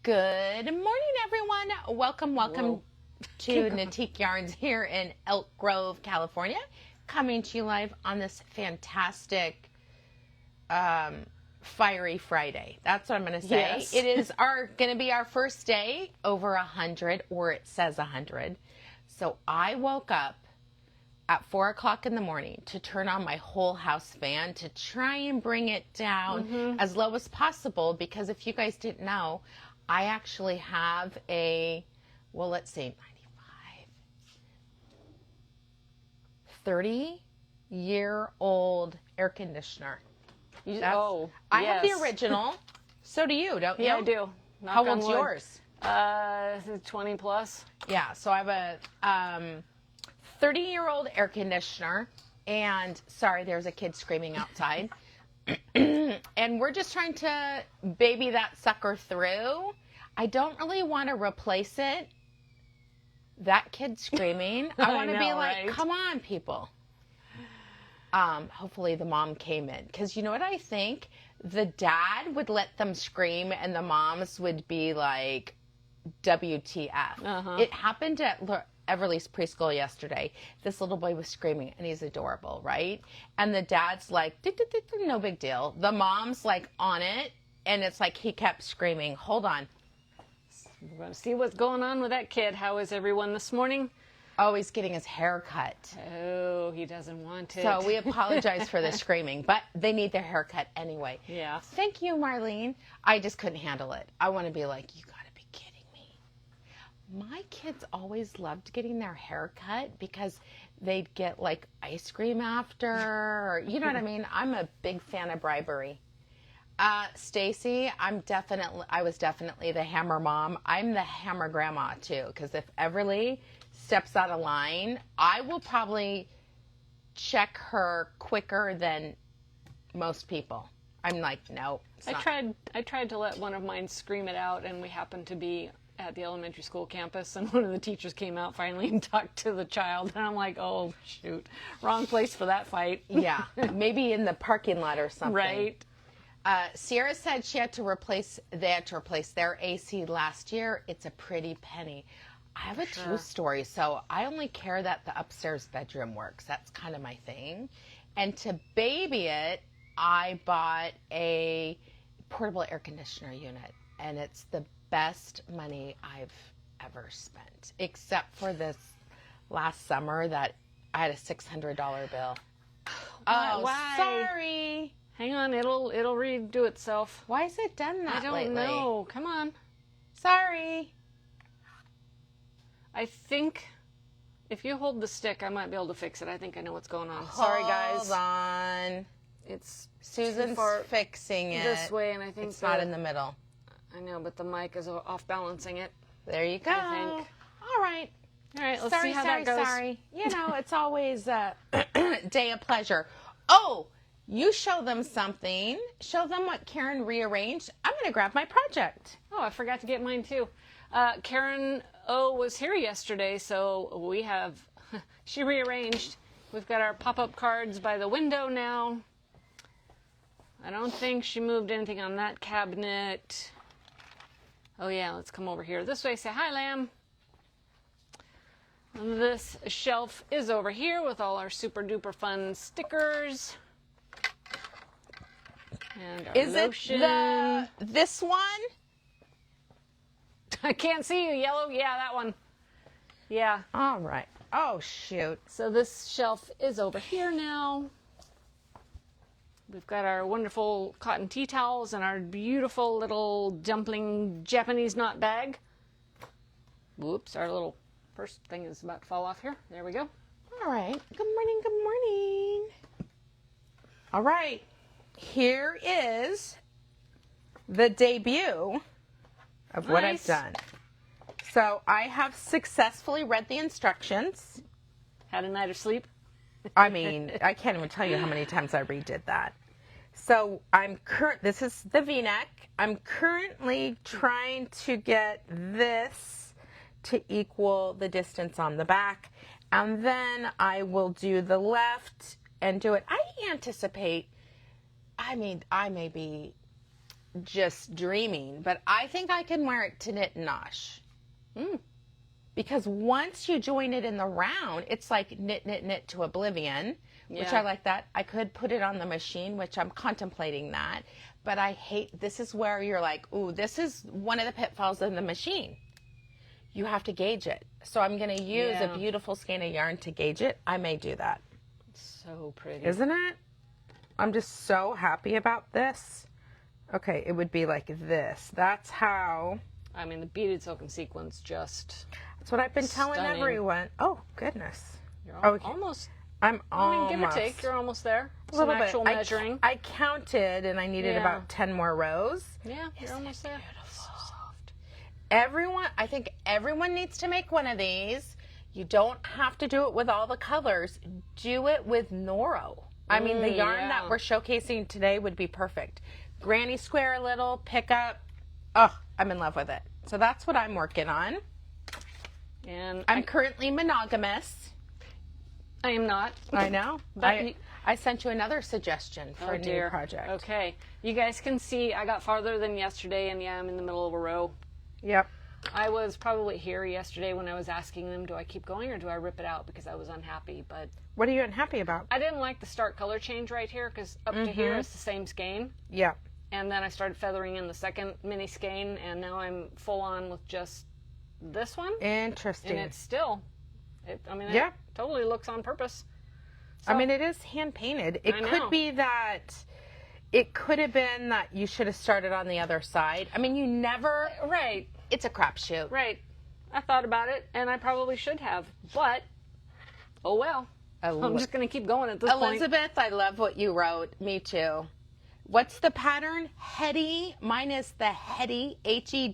Good morning, everyone. Welcome to Natique Yarns here in Elk Grove, California. Coming to you live on this fantastic fiery Friday. That's what I'm going to say. Yes. It is going to be our first day over 100, or it says 100. So I woke up at 4 o'clock in the morning to turn on my whole house fan to try and bring it down as low as possible, because if you guys didn't know, I actually have a, well, let's see, 30-year-old air conditioner. I have the original. So do you, don't you? Yeah, I do. How old's yours? 20 plus. Yeah, so I have a 30-year-old air conditioner, and sorry, there's a kid screaming outside. And we're just trying to baby that sucker through. I don't really want to replace it. That kid screaming. I want to be like, right? Come on, people. Hopefully the mom came in, because you know what I think? The dad would let them scream, and the moms would be like, WTF. It happened at Everly's preschool yesterday. This little boy was screaming, and he's adorable, right? And the dad's like, no big deal. The mom's like on it, and it's like he kept screaming. Hold on. We're going to see what's going on with that kid. How is everyone this morning? Oh, he's getting his hair cut. Oh, he doesn't want it. So we apologize for the screaming, but they need their hair cut anyway. Yeah. Thank you, Marlene. I just couldn't handle it. I want to be like, you gotta be kidding me. My kids always loved getting their hair cut because they'd get like ice cream after, or, you know what I mean? I'm a big fan of bribery. Stacy, I was definitely the hammer mom. I'm the hammer grandma too, because if Everly steps out of line, I will probably check her quicker than most people. I'm like, no. I tried to let one of mine scream it out, and we happened to be at the elementary school campus, and one of the teachers came out finally and talked to the child, and I'm like, oh shoot, wrong place for that fight. Yeah, maybe in the parking lot or something. Right. Sierra said they had to replace their AC last year. It's a pretty penny. I have a true story. So I only care that the upstairs bedroom works. That's kind of my thing. And to baby it, I bought a portable air conditioner unit. And it's the best money I've ever spent. Except for this last summer that I had a $600 bill. Why? Sorry. Hang on, it'll redo itself. Why has it done that lately? I don't know. Come on. Sorry. I think if you hold the stick, I might be able to fix it. I think I know what's going on. Sorry, guys. Hold on. It's Susan's fixing it. This way, and I think it's not in the middle. I know, but the mic is off balancing it. There you go. I think. All right. Let's see how that goes. Sorry. You know, it's always a day of pleasure. Oh, you show them something. Show them what Karen rearranged. I'm going to grab my project. Oh, I forgot to get mine too. Karen was here yesterday, so we have, she rearranged. We've got our pop-up cards by the window now. I don't think she moved anything on that cabinet. Oh yeah, let's come over here this way. Say hi, Lamb. This shelf is over here with all our super duper fun stickers. And our lotion. It this one? I can't see you, Yellow. Yeah, that one. Yeah. All right. Oh, shoot. So this shelf is over here now. We've got our wonderful cotton tea towels and our beautiful little dumpling Japanese knot bag. Whoops, our little first thing is about to fall off here. There we go. All right. Good morning, good morning. All right. Here is the debut of what I've done. So I have successfully read the instructions. Had a night of sleep? I mean, I can't even tell you how many times I redid that. So this is the V-neck. I'm currently trying to get this to equal the distance on the back. And then I will do the left and do it. I anticipate, I mean, I may be just dreaming, but I think I can wear it to knit and nosh. Because once you join it in the round, it's like knit, knit, knit to oblivion, which I like that. I could put it on the machine, which I'm contemplating that, but I hate, this is where you're like, ooh, this is one of the pitfalls of the machine. You have to gauge it. So I'm going to use a beautiful skein of yarn to gauge it. I may do that. So pretty. Isn't it? I'm just so happy about this. Okay, it would be like this. That's how... I mean, the beaded silk and sequins just... That's what I've been telling everyone. Oh, goodness. You're Okay. almost... I'm almost... I mean, give or take, you're almost there. A Some little actual bit. measuring. I counted and I needed about 10 more rows. Yeah, you're almost there. Beautiful. So soft. Everyone, I think everyone needs to make one of these. You don't have to do it with all the colors. Do it with Noro. I mean, the yarn that we're showcasing today would be perfect. Granny square a little, pick up. Oh, I'm in love with it. So that's what I'm working on. And I'm currently monogamous. I am not. I know. But I sent you another suggestion for a new project. Okay. You guys can see I got farther than yesterday, and I'm in the middle of a row. Yep. I was probably here yesterday when I was asking them, do I keep going or do I rip it out, because I was unhappy. But what are you unhappy about? I didn't like the start color change right here, because up to here is the same skein. Yeah. And then I started feathering in the second mini skein, and now I'm full on with just this one. Interesting. And it's still, it totally looks on purpose. So, I mean, it is hand painted. It could be that it could have been that you should have started on the other side. I mean, you never. Right. It's a crapshoot. Right. I thought about it, and I probably should have, but oh well. I'm just going to keep going at this point. Elizabeth, I love what you wrote. Me too. What's the pattern? Heady. Mine is the Heady, Heddyt.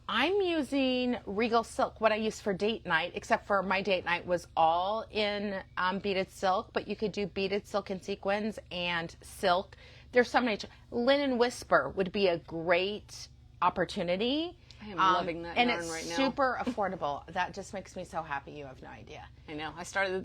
I'm using Regal Silk, what I use for date night, except for my date night was all in beaded silk, but you could do beaded silk and sequins and silk. There's so many. Linen Whisper would be a great opportunity. I am loving that yarn right now. And it's super affordable. That just makes me so happy. You have no idea. I know.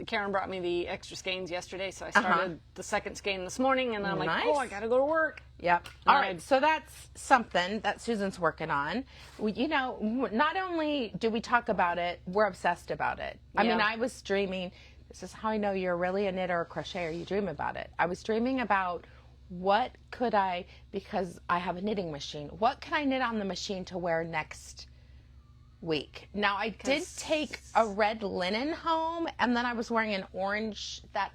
Karen brought me the extra skeins yesterday, so I started the second skein this morning, and I'm like, oh, I got to go to work. Yep. All right. So that's something that Susan's working on. You know, not only do we talk about it, we're obsessed about it. I mean, I was dreaming. This is how I know you're really a knitter or crocheter. You dream about it. I was dreaming about what could I, because I have a knitting machine, what can I knit on the machine to wear next week? Now, I did take a red linen home, and then I was wearing that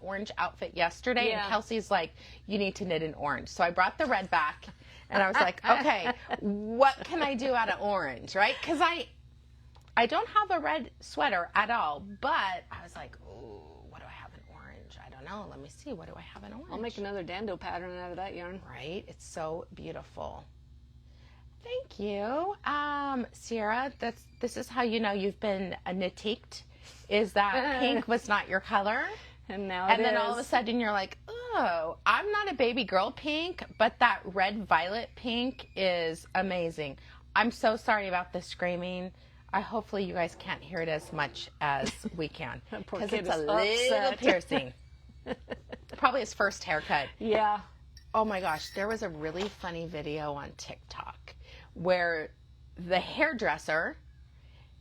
orange outfit yesterday, and Kelsey's like, you need to knit in orange. So I brought the red back, and I was like, okay, what can I do out of orange, right? Because I don't have a red sweater at all, but I was like, ooh, what do I have in orange? I don't know. Let me see. What do I have in orange? I'll make another dando pattern out of that yarn. Right? It's so beautiful. Thank you. Sierra, this is how you know you've been knitiqued, is that pink was not your color. And now and then all of a sudden you're like, oh, I'm not a baby girl pink, but that red violet pink is amazing. I'm so sorry about the screaming. Hopefully you guys can't hear it as much as we can. Because it's a little piercing. Probably his first haircut. Yeah. Oh my gosh, there was a really funny video on TikTok where the hairdresser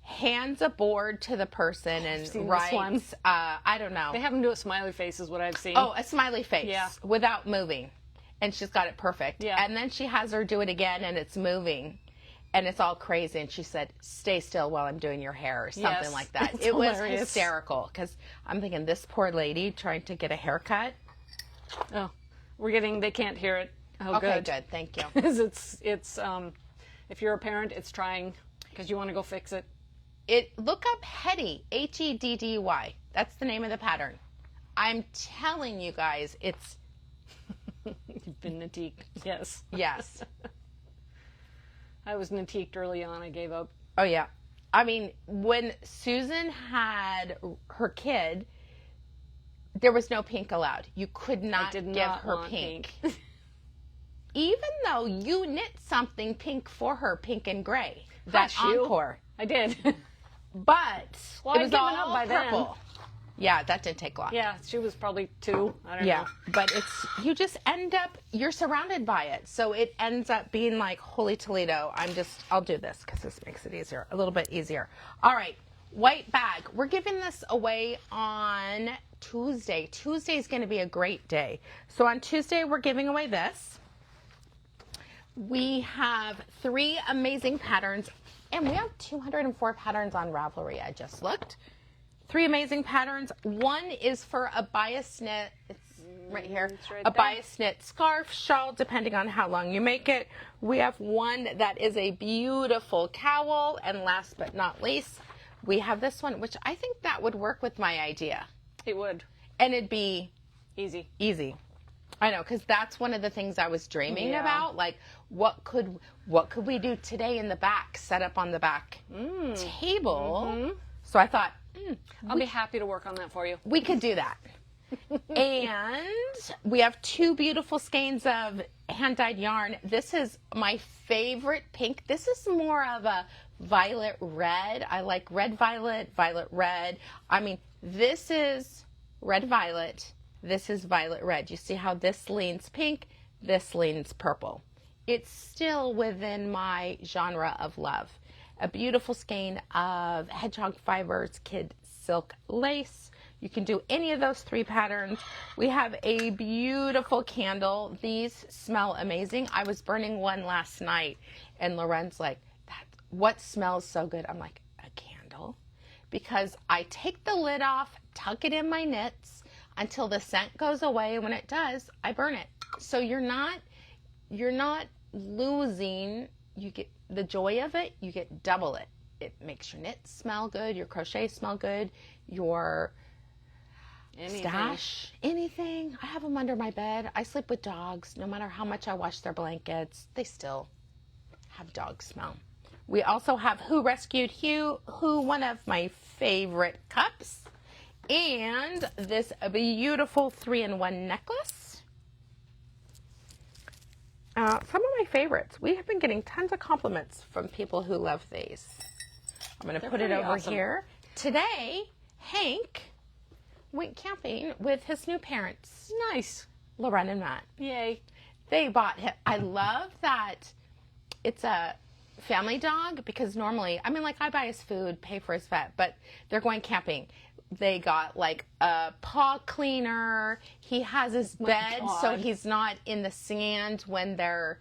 hands a board to the person and writes, I don't know. They have them do a smiley face is what I've seen. Oh, a smiley face without moving. And she's got it perfect. Yeah. And then she has her do it again and it's moving. And it's all crazy. And she said, stay still while I'm doing your hair or something like that. It was hysterical because I'm thinking this poor lady trying to get a haircut. Oh, they can't hear it. Oh, okay, good. Thank you. it's if you're a parent, it's trying because you want to go fix it. Look up Heddy, Heddy. That's the name of the pattern. I'm telling you guys, it's. You've been nitiqued. Yes. Yes. I was nitiqued early on. I gave up. Oh, yeah. I mean, when Susan had her kid, there was no pink allowed. You could not give her pink. Even though you knit something pink for her, pink and gray. That encore. I did. But well, it was all up by purple. Yeah, that didn't take long. Yeah, she was probably 2. I don't Yeah, know. but you just end up, you're surrounded by it. So it ends up being like, holy Toledo, I'll do this because this makes it easier, a little bit easier. All right, white bag. We're giving this away on Tuesday. Tuesday is going to be a great day. So on Tuesday, we're giving away this. We have 3 amazing patterns, and we have 204 patterns on Ravelry. I just looked. 3 amazing patterns. One is for a bias knit. It's right here. It's right a there. bias knit scarf, shawl, depending on how long you make it. We have one that is a beautiful cowl. And last but not least, we have this one, which I think that would work with my idea. It would. And it'd be Easy. easy. I know, because that's one of the things I was dreaming Yeah. about. Like, what could we do today in the back? Set up on the back table. Mm-hmm. So I thought, I'll be happy to work on that for you. we could do that. And we have 2 beautiful skeins of hand-dyed yarn. This is my favorite pink. This is more of a violet red. I like red violet, violet red. I mean, this is red violet. This is violet red. You see how this leans pink, this leans purple. It's still within my genre of love. A beautiful skein of hedgehog fibers, kid silk lace. You can do any of those 3 patterns. We have a beautiful candle. These smell amazing. I was burning one last night, and Loren's like, what smells so good? I'm like, a candle? Because I take the lid off, tuck it in my knits until the scent goes away. When it does, I burn it. So you're not losing, you get the joy of it, you get double it. It makes your knits smell good, your crochet smell good, your stash, anything. I have them under my bed. I sleep with dogs. No matter how much I wash their blankets, they still have dog smell. We also have Who Rescued Hugh, one of my favorite cups, and this beautiful 3-in-1 necklace. Some of my favorites. We have been getting tons of compliments from people who love these. I'm going to put it over awesome. here. Today, Hank went camping with his new parents, Nice. Loren and Matt. Yay. They bought him. I love that it's a family dog, because normally, I mean, like, I buy his food, pay for his vet, but they're going camping. They got like a paw cleaner. He has his bed so he's not in the sand when they're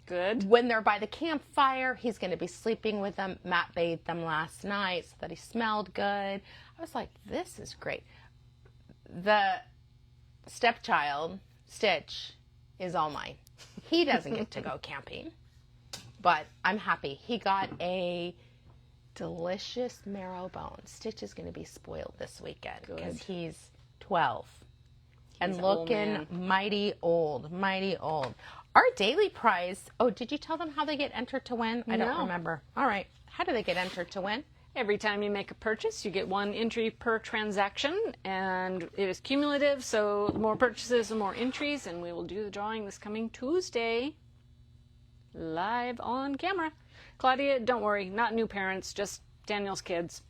by the campfire. He's going to be sleeping with them. Matt bathed them last night so that he smelled good. I was like, this is great. The stepchild, Stitch, is all mine. He doesn't get to go camping, but I'm happy. He got a delicious marrow bone. Stitch is going to be spoiled this weekend because he's 12 and looking mighty old. Our daily prize, did you tell them how they get entered to win? I don't remember. All right. How do they get entered to win? Every time you make a purchase, you get 1 entry per transaction, and it is cumulative, so the more purchases, the more entries, and we will do the drawing this coming Tuesday, live on camera. Claudia, don't worry, not new parents, just Danielle's kids.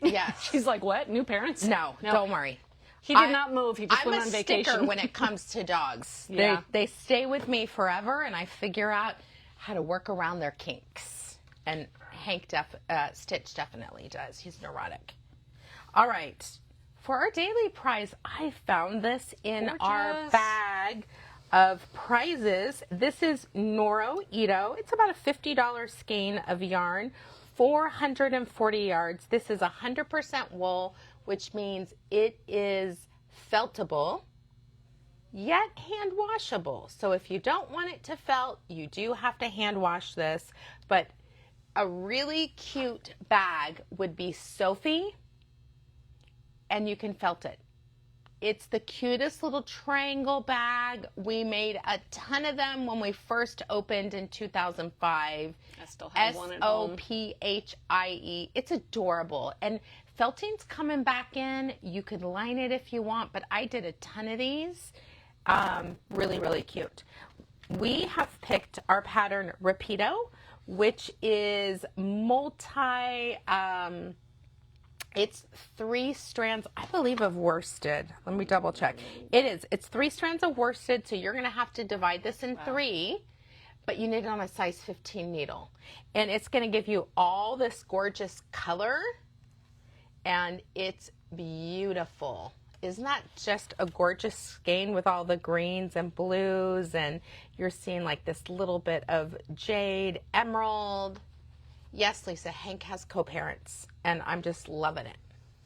Yes. She's like, what? New parents? No, don't worry. He did not move. He just went on I'm a vacation. sticker when it comes to dogs. Yeah. They stay with me forever, and I figure out how to work around their kinks. And Stitch definitely does. He's neurotic. All right. For our daily prize, I found this in our bag of prizes. This is Noro Ito. It's about a $50 skein of yarn, 440 yards. This is 100% wool, which means it is feltable, yet hand washable. So if you don't want it to felt, you do have to hand wash this. But a really cute bag would be Sophie, and you can felt it. It's the cutest little triangle bag. We made a ton of them when we first opened in 2005. I still have one at home. Sophie. It's adorable. And felting's coming back in. You can line it if you want, but I did a ton of these. Really, really cute. We have picked our pattern Rapido, which is multi It's 3 strands, I believe, of worsted. Let me double check. It is. It's 3 strands of worsted, so you're going to have to divide this in 3, but you need it on a size 15 needle. And it's going to give you all this gorgeous color, and it's beautiful. Isn't that just a gorgeous skein with all the greens and blues, and you're seeing like this little bit of jade, emerald. Yes, Lisa, Hank has co-parents, and I'm just loving it.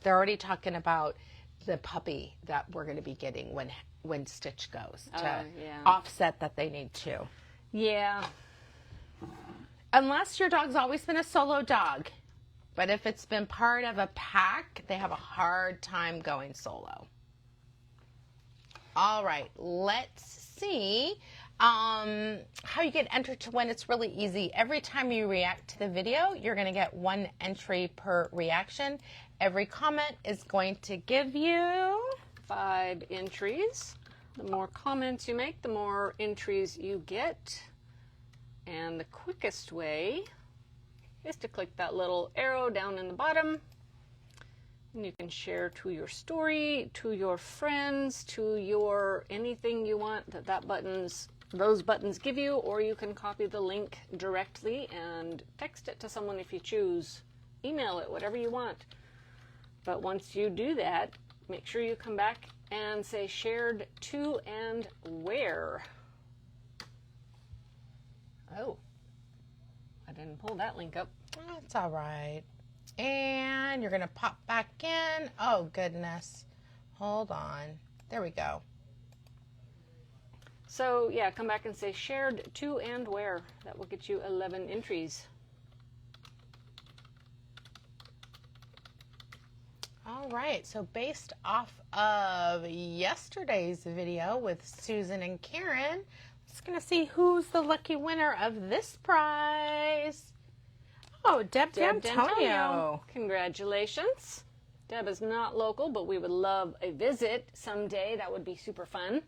They're already talking about the puppy that we're going to be getting when Stitch goes to offset that they need 2. Yeah. Unless your dog's always been a solo dog. But if it's been part of a pack, they have a hard time going solo. All right, let's see how you get entered to win. It's really easy. Every time you react to the video, you're going to get 1 entry per reaction. Every comment is going to give you 5 entries. The more comments you make, the more entries you get. And the quickest way is to click that little arrow down in the bottom. And you can share to your story, to your friends, to your anything you want those buttons give you, or you can copy the link directly and text it to someone if you choose. Email it, whatever you want. But once you do that, make sure you come back and say shared to and where. Oh, I didn't pull that link up. That's all right. And you're going to pop back in. Oh, goodness. Hold on. There we go. So, yeah, come back and say shared to and where. That will get you 11 entries. All right. So, based off of yesterday's video with Susan and Karen, let's going to see who's the lucky winner of this prize. Oh, Deb D'Antonio. Congratulations. Deb is not local, but we would love a visit someday. That would be super fun.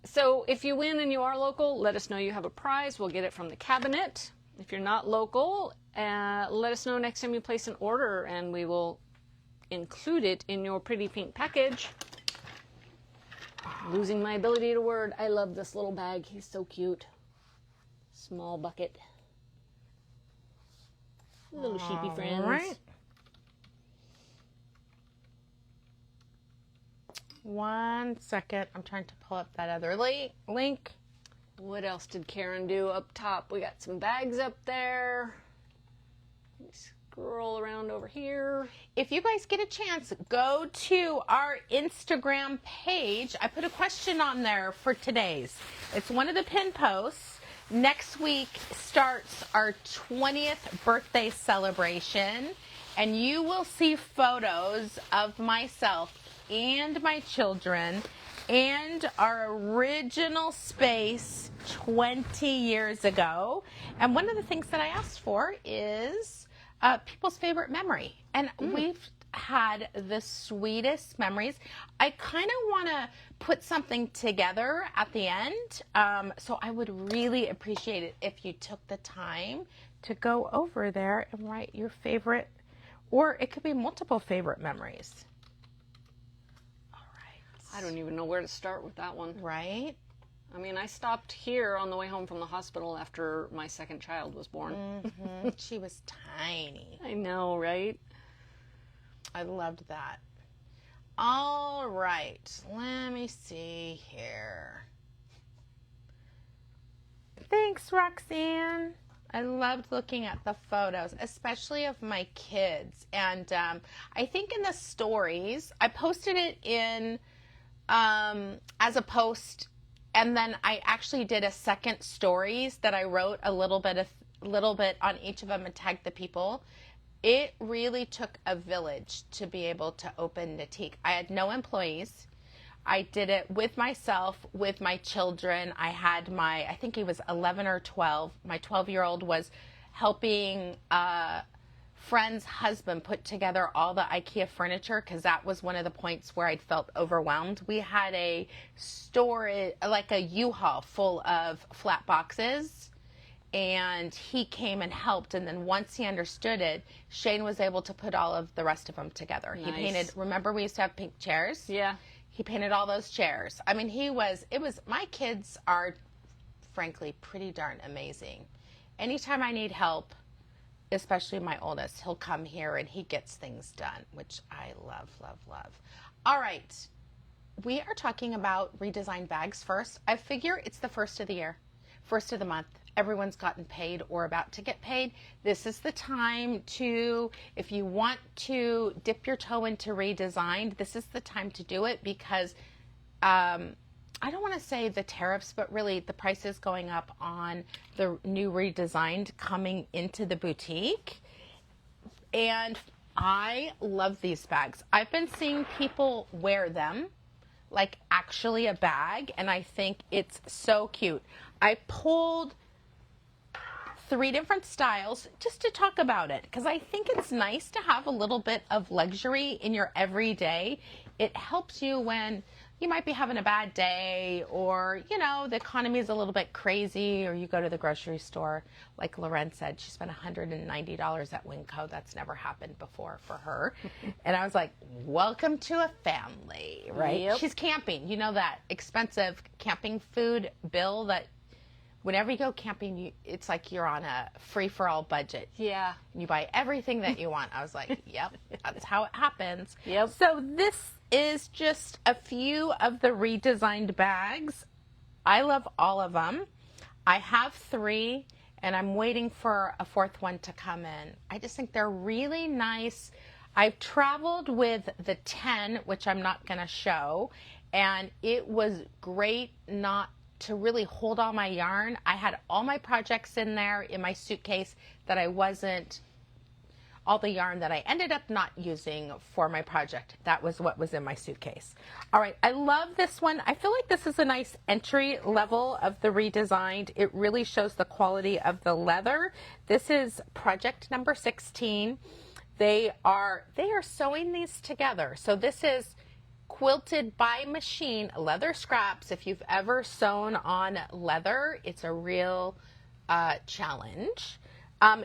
So if you win and you are local, let us know you have a prize. We'll get it from the cabinet. If you're not local, let us know next time you place an order, and we will include it in your pretty pink package. Losing my ability to word. I love this little bag. He's so cute. Small bucket. Little sheepy friends. Right. 1 second. I'm trying to pull up that other link. What else did Karen do up top? We got some bags up there. Let me scroll around over here. If you guys get a chance, go to our Instagram page. I put a question on there for today's. It's one of the pin posts. Next week starts our 20th birthday celebration, and you will see photos of myself and my children and our original space 20 years ago. And one of the things that I asked for is people's favorite memory. And we've had the sweetest memories. I kind of want to put something together at the end. So I would really appreciate it if you took the time to go over there and write your favorite, or it could be multiple favorite memories. I don't even know where to start with that one. Right? I mean, I stopped here on the way home from the hospital after my second child was born. Mm-hmm. She was tiny. I know, right? I loved that. All right. Let me see here. Thanks, Roxanne. I loved looking at the photos, especially of my kids. And I think in the stories, I posted it in as a post, and then I actually did a second stories that I wrote a little bit on each of them and tagged the people. It really took a village to be able to open Natique. I had no employees. I did it with myself, with my children. I had I think he was 11 or 12. My 12-year-old was helping friend's husband put together all the IKEA furniture, because that was one of the points where I'd felt overwhelmed. We had a storage, like a U-Haul full of flat boxes, and he came and helped. And then once he understood it, Shane was able to put all of the rest of them together. Nice. He painted, remember we used to have pink chairs? Yeah. He painted all those chairs. I mean, my kids are frankly pretty darn amazing. Anytime I need help, especially my oldest, he'll come here and he gets things done, which I love, love, love. All right. We are talking about redesigned bags first. I figure it's the first of the year, first of the month. Everyone's gotten paid or about to get paid. This is the time to, if you want to dip your toe into Redesigned, this is the time to do it because I don't want to say the tariffs, but really the price is going up on the new Redesigned coming into the boutique. And I love these bags. I've been seeing people wear them like actually a bag, and I think it's so cute. I pulled 3 different styles just to talk about it because I think it's nice to have a little bit of luxury in your everyday. It helps you when you might be having a bad day, or the economy is a little bit crazy, or you go to the grocery store like Loren said, she spent $190 at Winco. That's never happened before for her. And I was like, welcome to a family, right? Yep. She's camping, that expensive camping food bill that whenever you go camping, it's like you're on a free-for-all budget. Yeah. You buy everything that you want. I was like, yep, that's how it happens. Yep. So this is just a few of the redesigned bags. I love all of them. I have 3, and I'm waiting for a 4th one to come in. I just think they're really nice. I've traveled with the 10, which I'm not going to show, and it was great not to really hold all my yarn. I had all my projects in there in my suitcase that all the yarn that I ended up not using for my project. That was what was in my suitcase. All right, I love this one. I feel like this is a nice entry level of the Redesigned. It really shows the quality of the leather. This is project number 16. They are sewing these together. So this is quilted by machine leather scraps. If you've ever sewn on leather, it's a real challenge.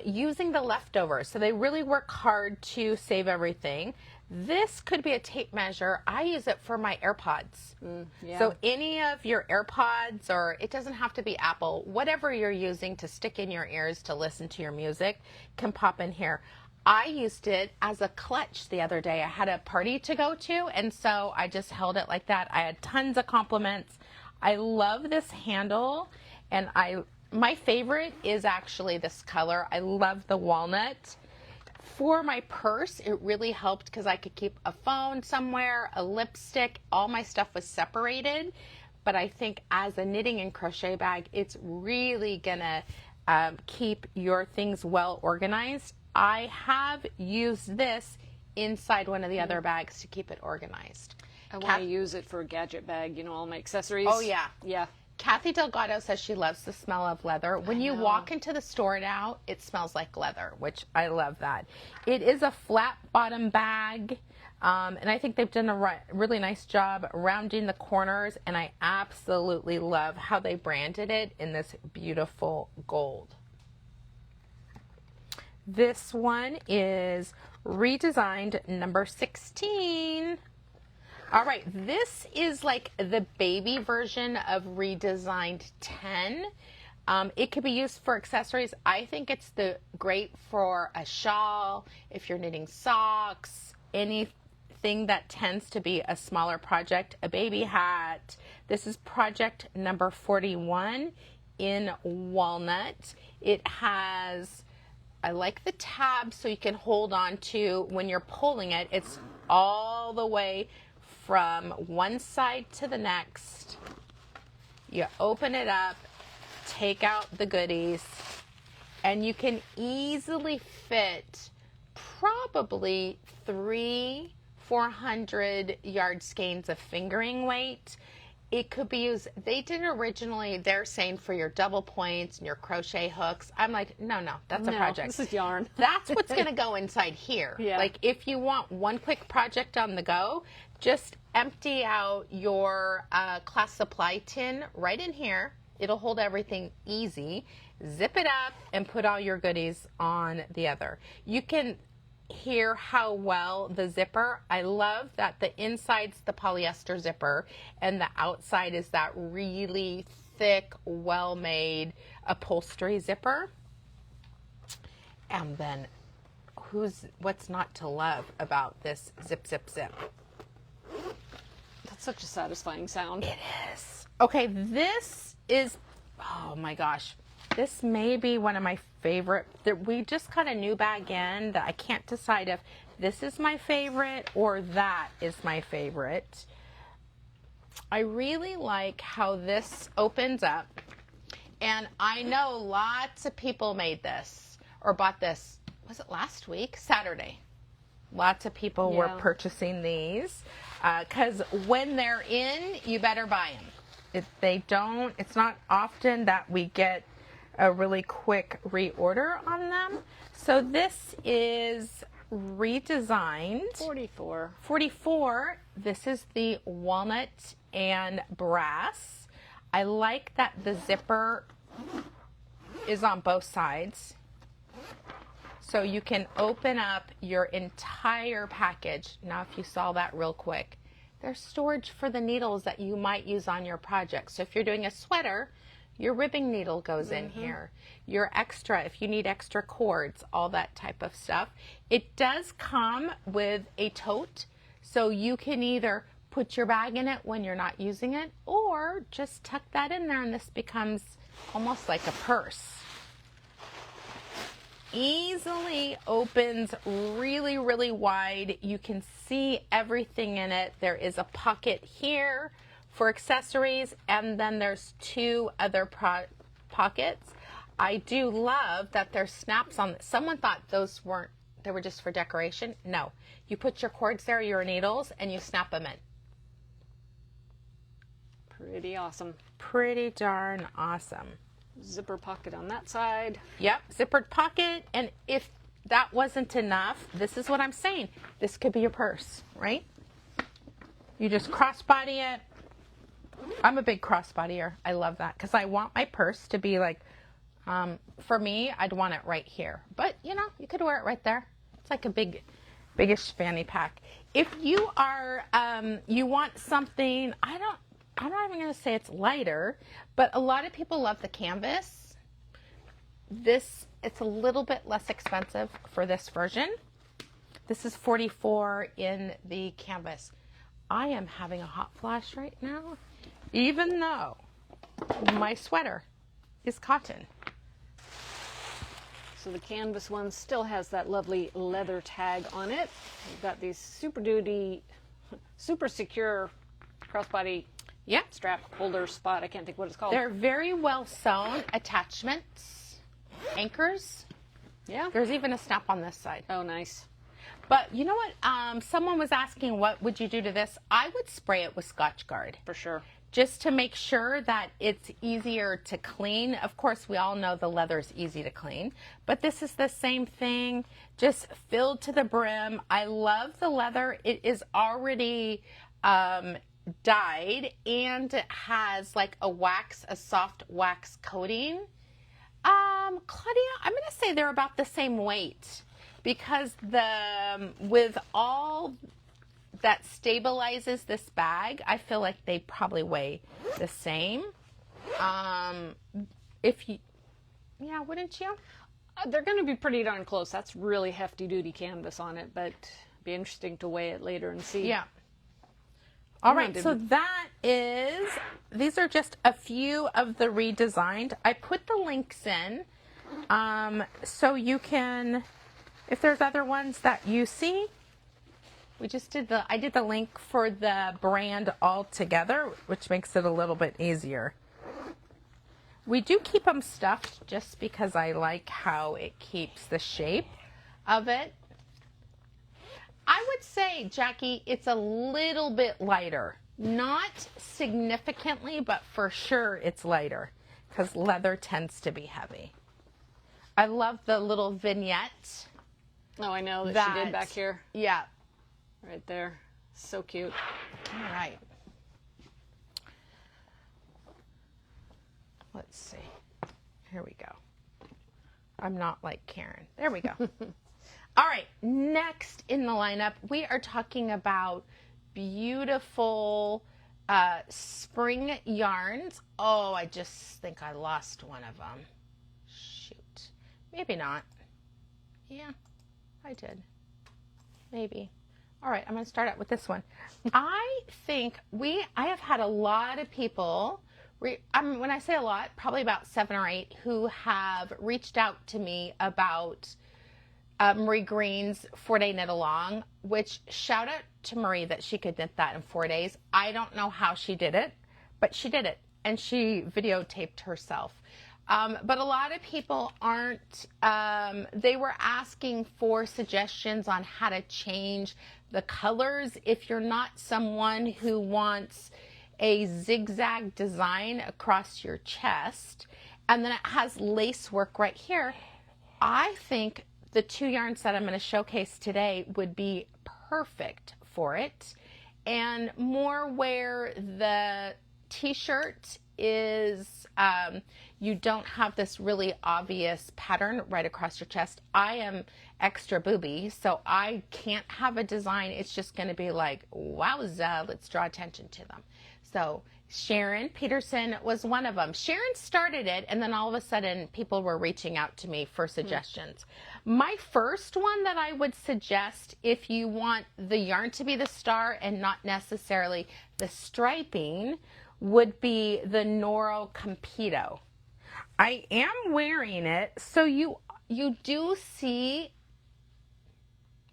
Using the leftovers. So they really work hard to save everything. This could be a tape measure. I use it for my AirPods. Yeah. So any of your AirPods, or it doesn't have to be Apple, whatever you're using to stick in your ears to listen to your music can pop in here. I used it as a clutch the other day. I had a party to go to, and so I just held it like that. I had tons of compliments. I love this handle, and my favorite is actually this color. I love the walnut. For my purse, it really helped because I could keep a phone somewhere, a lipstick, all my stuff was separated. But I think as a knitting and crochet bag, it's really gonna keep your things well organized. I have used this inside one of the other bags to keep it organized. I want to use it for a gadget bag, all my accessories. Oh, yeah. Yeah. Kathy Delgado says she loves the smell of leather. When you walk into the store now, it smells like leather, which I love that. It is a flat bottom bag, and I think they've done a really nice job rounding the corners, and I absolutely love how they branded it in this beautiful gold. This one is Redesigned number 16. All right, this is like the baby version of Redesigned 10. It could be used for accessories. I think it's great for a shawl, if you're knitting socks, anything that tends to be a smaller project, a baby hat. This is project number 41 in walnut. It has, I like the tab so you can hold on to when you're pulling it. It's all the way from one side to the next. You open it up, take out the goodies, and you can easily fit probably 300-400 yard skeins of fingering weight. It could be used, they did originally, they're saying for your double points and your crochet hooks. I'm like, no, that's a project. This is yarn. That's what's going to go inside here. Yeah. Like if you want one quick project on the go, just empty out your class supply tin right in here. It'll hold everything easy. zip it up, and put all your goodies on the other. You can hear how well the zipper, I love that the inside's the polyester zipper and the outside is that really thick, well-made upholstery zipper. And then what's not to love about this zip, zip, zip? That's such a satisfying sound. It is. Okay, this is, oh my gosh, this may be one of my favorite. We just got a new bag in that I can't decide if this is my favorite or that is my favorite. I really like how this opens up, and I know lots of people made this or bought this. Was it last week? Saturday. Lots of people were purchasing these because when they're in, you better buy them. If they don't, it's not often that we get a really quick reorder on them. So this is Redesigned. 44. 44. This is the walnut and brass. I like that the zipper is on both sides. So you can open up your entire package. Now, if you saw that real quick, there's storage for the needles that you might use on your project. So if you're doing a sweater, your ribbing needle goes in here. Your extra, if you need extra cords, all that type of stuff. It does come with a tote, so you can either put your bag in it when you're not using it, or just tuck that in there and this becomes almost like a purse. Easily opens really, really wide. You can see everything in it. There is a pocket here for accessories, and then there's two other pockets. I do love that there's snaps on. Someone thought they were just for decoration. No, you put your cords there, your needles, and you snap them in. Pretty awesome. Pretty darn awesome. Zipper pocket on that side. Yep, zippered pocket. And if that wasn't enough, this is what I'm saying. This could be your purse, right? You just crossbody it. I'm a big crossbodyer. I love that because I want my purse to be like, for me, I'd want it right here. But, you know, you could wear it right there. It's like a biggish fanny pack. If you are, you want something, I'm not even going to say it's lighter, but a lot of people love the canvas. It's a little bit less expensive for this version. This is 44 in the canvas. I am having a hot flash right now, even though my sweater is cotton. So the canvas one still has that lovely leather tag on it. We've got these super secure crossbody strap holder spot. I can't think what it's called. They're very well sewn attachments, anchors. Yeah. There's even a snap on this side. Oh, nice. But you know what? Someone was asking, what would you do to this? I would spray it with Scotch Guard. For sure. Just to make sure that it's easier to clean. Of course, we all know the leather is easy to clean, but this is the same thing, just filled to the brim. I love the leather. It is already dyed and it has like a soft wax coating. Claudia, I'm going to say they're about the same weight because with all that stabilizes this bag, I feel like they probably weigh the same. Wouldn't you? They're going to be pretty darn close. That's really hefty duty canvas on it, but it'd be interesting to weigh it later and see. Yeah. All right, so these are just a few of the Redesigned. I put the links in so you can, if there's other ones that you see, I did the link for the brand all together, which makes it a little bit easier. We do keep them stuffed just because I like how it keeps the shape of it. I would say, Jackie, it's a little bit lighter. Not significantly, but for sure it's lighter because leather tends to be heavy. I love the little vignette. Oh, I know that she did back here. Yeah. Right there. So cute. All right. Let's see. Here we go. I'm not like Karen. There we go. All right, next in the lineup, we are talking about beautiful spring yarns. Oh, I just think I lost one of them. Shoot. Maybe not. Yeah, I did. Maybe. All right, I'm going to start out with this one. I think I have had a lot of people, when I say a lot, probably about 7 or 8, who have reached out to me about Marie Green's 4-day knit along, which shout out to Marie that she could knit that in 4 days. I don't know how she did it, but she did it, and she videotaped herself. But a lot of people aren't, they were asking for suggestions on how to change the colors if you're not someone who wants a zigzag design across your chest, and then it has lace work right here. I think the 2 yarns that I'm going to showcase today would be perfect for it, and more where the t-shirt is, you don't have this really obvious pattern right across your chest. I am extra booby, so I can't have a design. It's just going to be like, wowza, let's draw attention to them. So Sharon Peterson was one of them. Sharon started it, and then all of a sudden people were reaching out to me for suggestions. My first one that I would suggest, if you want the yarn to be the star and not necessarily the striping, would be the Noro Kompeito. I am wearing it, so you do see,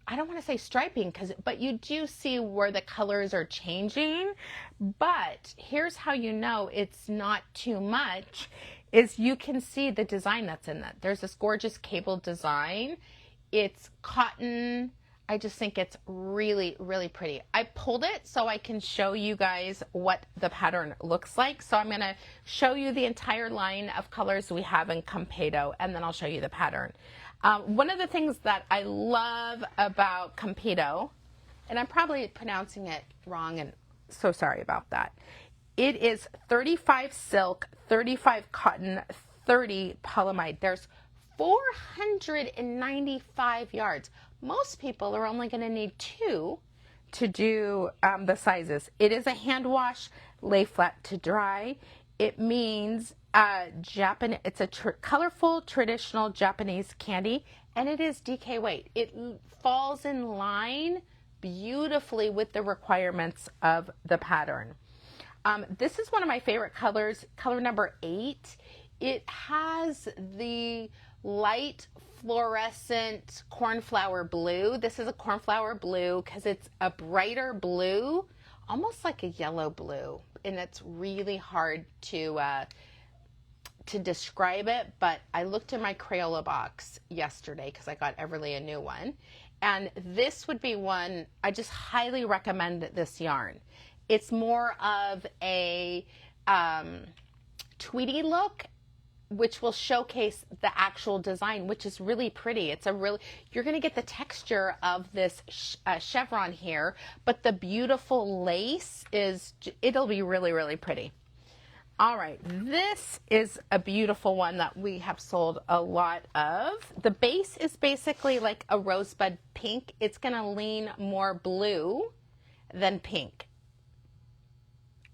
I don't want to say striping, but you do see where the colors are changing. But here's how you know it's not too much, is you can see the design that's in that. There's this gorgeous cable design. It's cotton. I just think it's really, really pretty. I pulled it so I can show you guys what the pattern looks like. So I'm going to show you the entire line of colors we have in Kompeito, and then I'll show you the pattern. One of the things that I love about Kompeito, and I'm probably pronouncing it wrong, and so sorry about that. It is 35 silk, 35 cotton, 30 polyamide. There's 495 yards. Most people are only going to need 2 to do the sizes. It is a hand wash, lay flat to dry. It means it's a colorful traditional Japanese candy, and it is DK weight. It falls in line beautifully with the requirements of the pattern. This is one of my favorite colors, color number 8. It has the light fluorescent cornflower blue. This is a cornflower blue because it's a brighter blue, almost like a yellow blue, and it's really hard to describe it. But I looked in my Crayola box yesterday because I got Everly a new one, and this would be one I just highly recommend. This yarn, it's more of a tweedy look, which will showcase the actual design, which is really pretty. You're going to get the texture of this chevron here, but the beautiful lace it'll be really, really pretty. All right, this is a beautiful one that we have sold a lot of. The base is basically like a rosebud pink. It's going to lean more blue than pink.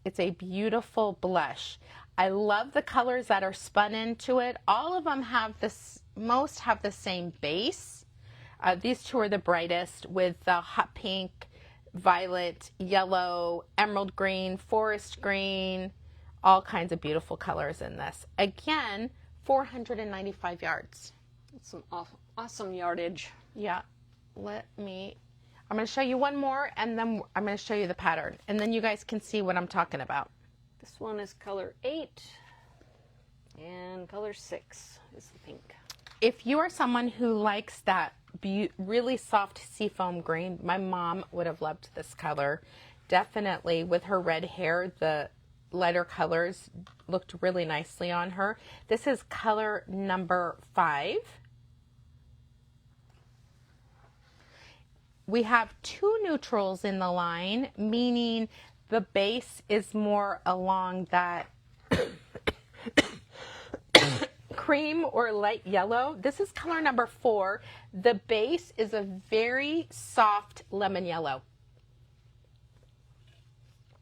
It's a beautiful blush. I love the colors that are spun into it. All of them most have the same base. These 2 are the brightest, with the hot pink, violet, yellow, emerald green, forest green, all kinds of beautiful colors in this. Again, 495 yards. That's some awesome yardage. Yeah. I'm going to show you one more, and then I'm going to show you the pattern, and then you guys can see what I'm talking about. This one is color 8, and color 6 is the pink. If you are someone who likes that really soft seafoam green, my mom would have loved this color. Definitely, with her red hair, the lighter colors looked really nicely on her. This is color number 5. We have 2 neutrals in the line, meaning the base is more along that cream or light yellow. This is color number 4. The base is a very soft lemon yellow.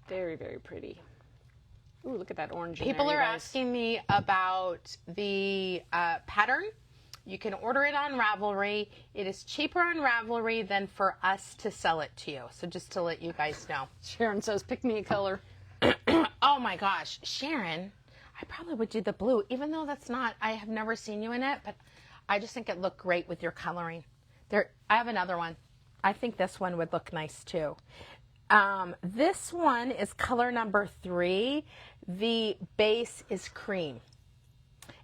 Very, very pretty. Ooh, look at that orange. People are asking me about the pattern. You can order it on Ravelry. It is cheaper on Ravelry than for us to sell it to you. So just to let you guys know. Sharon says, pick me a color. Oh my gosh, Sharon, I probably would do the blue, even though that's not, I have never seen you in it, but I just think it looked great with your coloring. There, I have another one. I think this one would look nice too. This one is color number 3. The base is cream.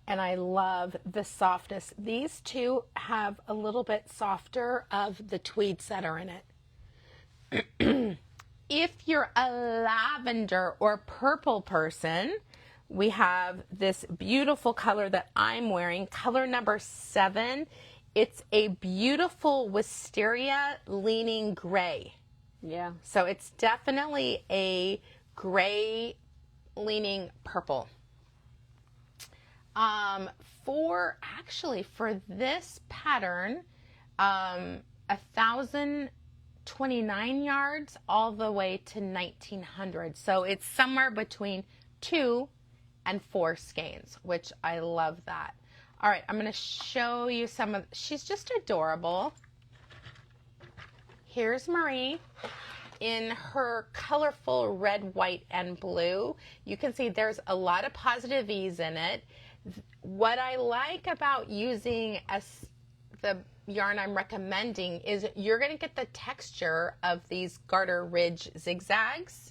And I love the softness. These two have a little bit softer of the tweeds that are in it. If you're a lavender or purple person, we have this beautiful color that I'm wearing, color number 7. It's a beautiful wisteria leaning gray. Yeah. So it's definitely a gray leaning purple. For this pattern, 1,029 yards all the way to 1,900. So it's somewhere between 2 and 4 skeins, which I love that. All right, I'm going to show you some of, she's just adorable. Here's Marie in her colorful red, white, and blue. You can see there's a lot of positive ease in it. What I like about using the yarn I'm recommending is you're going to get the texture of these garter ridge zigzags,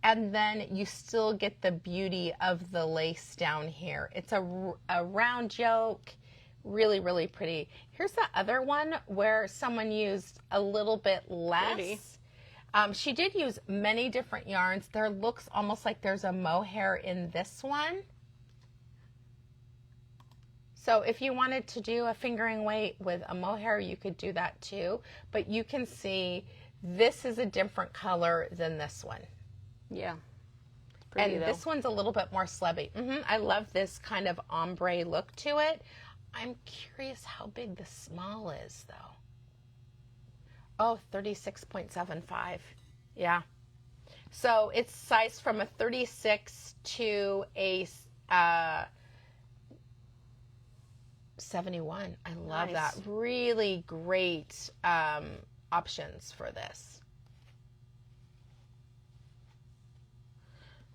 and then you still get the beauty of the lace down here. It's a round yoke, really, really pretty. Here's the other one where someone used a little bit less. Pretty. She did use many different yarns. There looks almost like there's a mohair in this one. So if you wanted to do a fingering weight with a mohair, you could do that too. But you can see this is a different color than this one. Yeah. Pretty, and though. This one's a little bit more slubby. I love this kind of ombre look to it. I'm curious how big the small is though. Oh, 36.75. Yeah. So it's sized from a 36 to a 71. I love Nice. that. Really great options for this.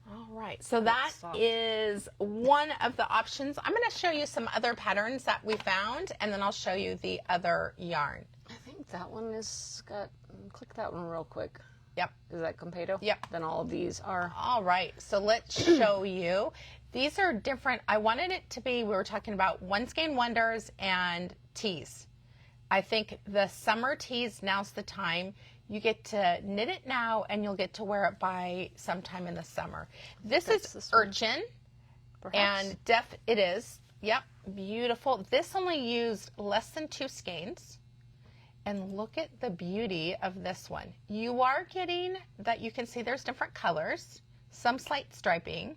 All right, so that is one of the options. I'm going to show you some other patterns that we found, and then I'll show you the other yarn. I think that one is got, click that one real quick. Yep. Is that Kompeito? Yep. Then all of these are. All right, so let's show you. These are different. I wanted it to be, we were talking about one-skein wonders and tees. I think the summer tees, now's the time. You get to knit it now and you'll get to wear it by sometime in the summer. This is Urchin. Perhaps. And it is. Yep, beautiful. This only used less than 2 skeins. And look at the beauty of this one. You are getting that, you can see there's different colors, some slight striping,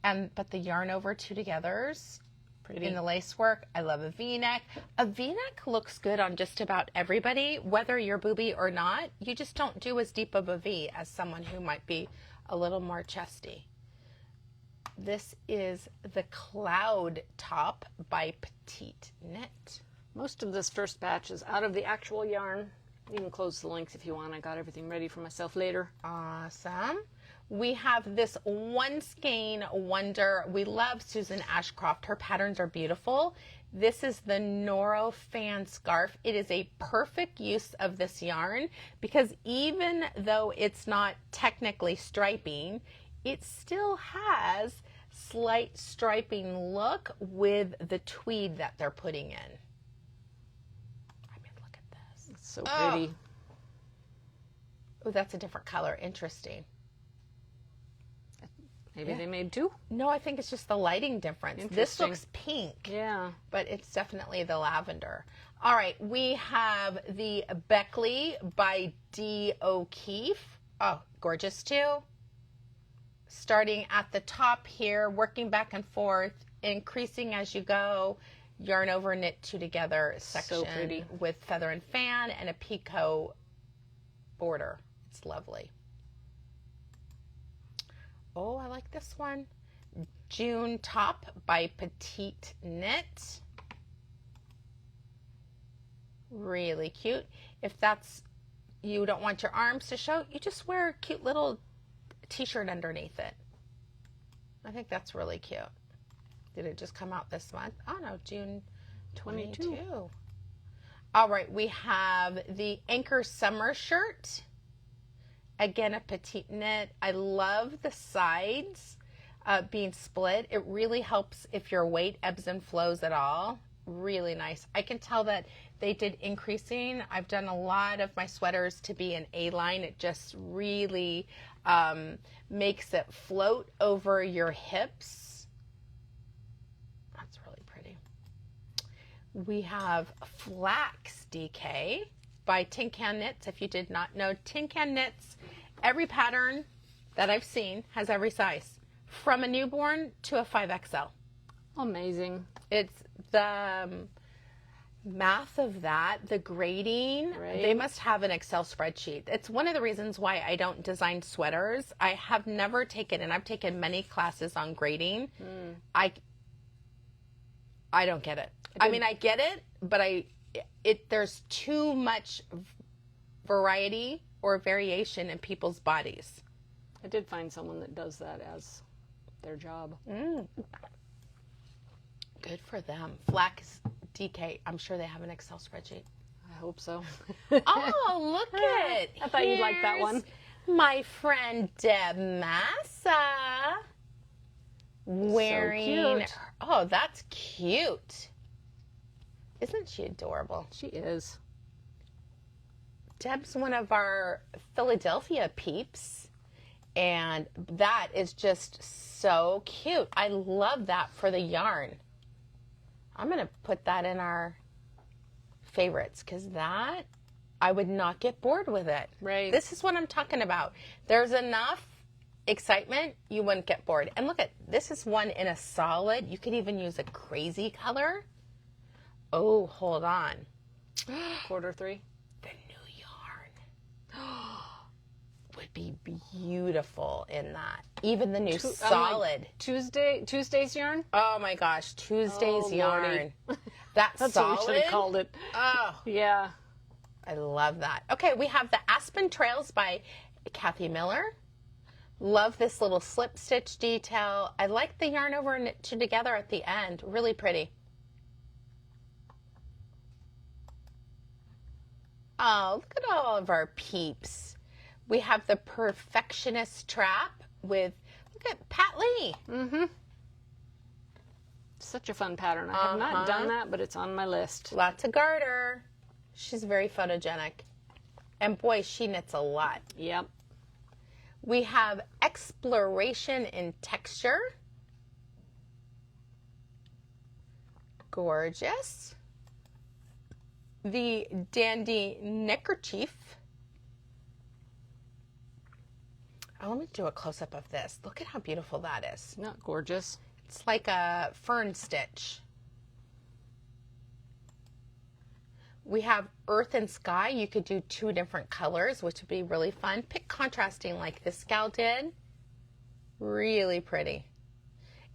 but the yarn over 2 togethers. Pretty. In the lace work. I love a V-neck. A V-neck looks good on just about everybody, whether you're booby or not. You just don't do as deep of a V as someone who might be a little more chesty. This is the Cloud Top by Petite Knit. Most of this first batch is out of the actual yarn. You can close the links if you want. I got everything ready for myself later. Awesome. We have this one-skein wonder. We love Susan Ashcroft. Her patterns are beautiful. This is the Noro fan scarf. It is a perfect use of this yarn because even though it's not technically striping, it still has slight striping look with the tweed that they're putting in. I mean, look at this. It's so pretty. Oh, that's a different color. Interesting. Maybe they made 2? No, I think it's just the lighting difference. This looks pink. Yeah. But it's definitely the lavender. All right, we have the Beckley by D. O'Keefe. Oh, gorgeous too. Starting at the top here, working back and forth increasing as you go, yarn over, knit two together section pretty. with feather and fan and a picot border. It's lovely. Oh, I like this one. June top by Petite Knit. Really cute. If that's, you don't want your arms to show, you just wear a cute little t-shirt underneath it. I think that's really cute. Did it just come out this month? Oh no, June 22. All right, we have the Anchor Summer shirt. Again, a petite knit. I love the sides being split. It really helps if your weight ebbs and flows at all. Really nice. I can tell that they did increasing. I've done a lot of my sweaters to be an A-line. It just really makes it float over your hips. That's really pretty. We have Flax DK by Tin Can Knits. If you did not know, Tin Can Knits, every pattern that I've seen has every size, from a newborn to a 5XL. Amazing. It's the math of that, the grading, Right. They must have an Excel spreadsheet. It's one of the reasons why I don't design sweaters. I have never taken, and I've taken many classes on grading. I don't get it. I mean, I get it, but there's too much variety or variation in people's bodies. I did find someone that does that as their job. Good for them. Flax DK, I'm sure they have an Excel spreadsheet. I hope so. Oh, look at I thought you'd like that one. Here's my friend Deb Massa wearing. So cute. Oh, that's cute. Isn't she adorable? She is. Deb's one of our Philadelphia peeps, and that is just so cute. I love that for the yarn. I'm going to put that in our favorites because that, I would not get bored with it. Right. This is what I'm talking about. There's enough excitement, you wouldn't get bored. And look at, this is one in a solid. You could even use a crazy color. Oh, hold on. Quarter 3. The new yarn would be beautiful in that. Even the new solid. Tuesday's yarn? Oh my gosh, Tuesday's Oh, yarn. Lordy. That's That's solid. what we should have called it. Oh, Yeah. I love that. Okay, we have the Aspen Trails by Kathy Miller. Love this little slip stitch detail. I like the yarn over and knit together at the end. Really pretty. Oh, look at all of our peeps. We have the Perfectionist Trap with, look at Pat Lee. Such a fun pattern. I have not done that, but it's on my list. Lots of garter. She's very photogenic. And boy, she knits a lot. Yep. We have Exploration in Texture. Gorgeous. The Dandy Neckerchief. Oh, let me do a close-up of this. Look at how beautiful that is. Not gorgeous. It's like a fern stitch. We have Earth and Sky. You could do 2 different colors, which would be really fun. Pick contrasting like this gal did. Really pretty.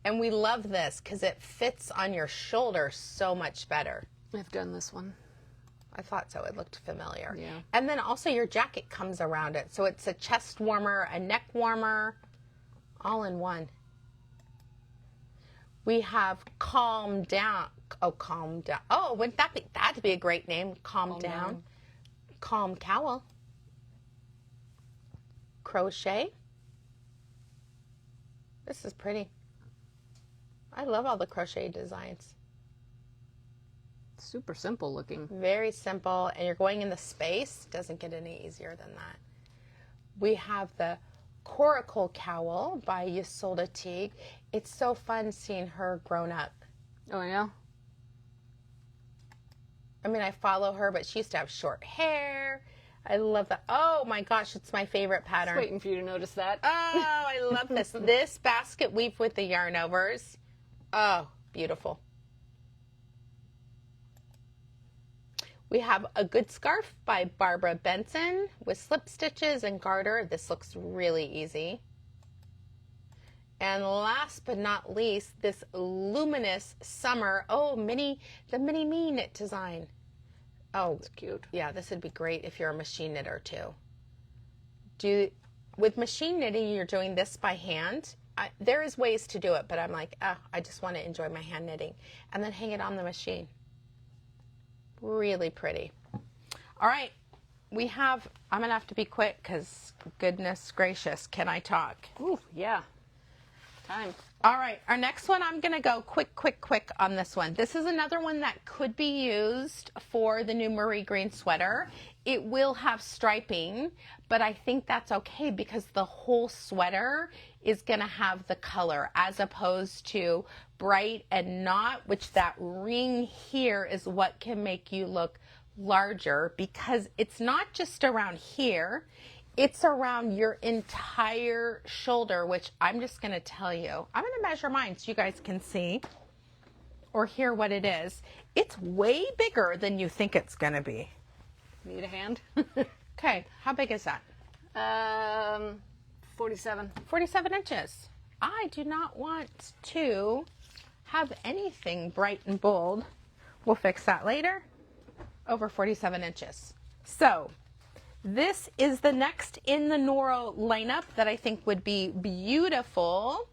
And we love this because it fits on your shoulder so much better. I've done this one. I thought so. It looked familiar. Yeah. And then also your jacket comes around it. So it's a chest warmer, a neck warmer, all in one. We have Calm Down. Oh, Calm Down. Oh, wouldn't that be, that'd be a great name. Calm Down. Calm Cowl. Crochet. This is pretty. I love all the crochet designs. Super simple looking. Very simple, and you're going in the space. Doesn't get any easier than that. We have the Coracle Cowl by Ysolda Teague. It's so fun seeing her grown up. Oh, yeah? I mean, I follow her, but she used to have short hair. I love that. Oh my gosh, it's my favorite pattern. Just waiting for you to notice that. Oh, I love this. This basket weave with the yarn overs. Oh, beautiful. We have a good scarf by Barbara Benson with slip stitches and garter. This looks really easy. And last but not least, this luminous summer, the mini me knit design. Oh, It's cute. yeah, this would be great if you're a machine knitter too. With machine knitting, you're doing this by hand. There is ways to do it, but I'm like, I just want to enjoy my hand knitting. And then hang it on the machine. Really pretty. All right, I'm going to have to be quick because goodness gracious, can I talk? Ooh, yeah. Time. All right, our next one, I'm going to go quick on this one. This is another one that could be used for the new Marie Green sweater. It will have striping, but I think that's okay because the whole sweater is going to have the color as opposed to bright and not, which that ring here is what can make you look larger because it's not just around here. It's around your entire shoulder, which I'm just going to tell you. I'm going to measure mine so you guys can see or hear what it is. It's way bigger than you think it's going to be. Need a hand? Okay, how big is that? 47. 47 inches. I do not want to have anything bright and bold. We'll fix that later. Over 47 inches. So this is the next in the Noro lineup that I think would be beautiful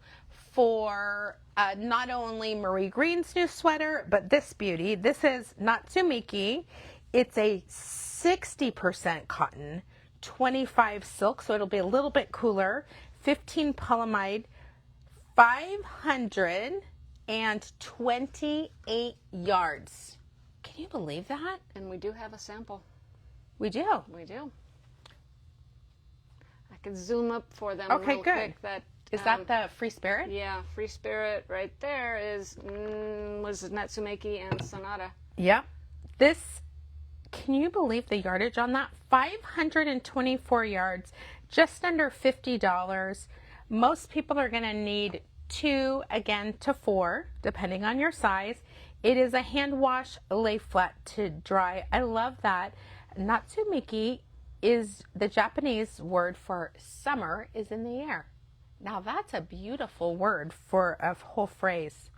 for not only Marie Green's new sweater, but this beauty. This is Natsumeki. It's a 60% cotton, 25 silk, so it'll be a little bit cooler, 15 polyamide, 528 yards. Can you believe that? And we do have a sample. We do. We do. I could zoom up for them Okay, real good. quick. Is that the Free Spirit? Yeah, Free Spirit right there was Natsumeki and Sonata. Yep. Can you believe the yardage on that? 524 yards, just under $50. Most people are going to need 2 again to 4, depending on your size. It is a hand wash, lay flat to dry. I love that. Natsumeki is the Japanese word for summer is in the air. Now that's a beautiful word for a whole phrase.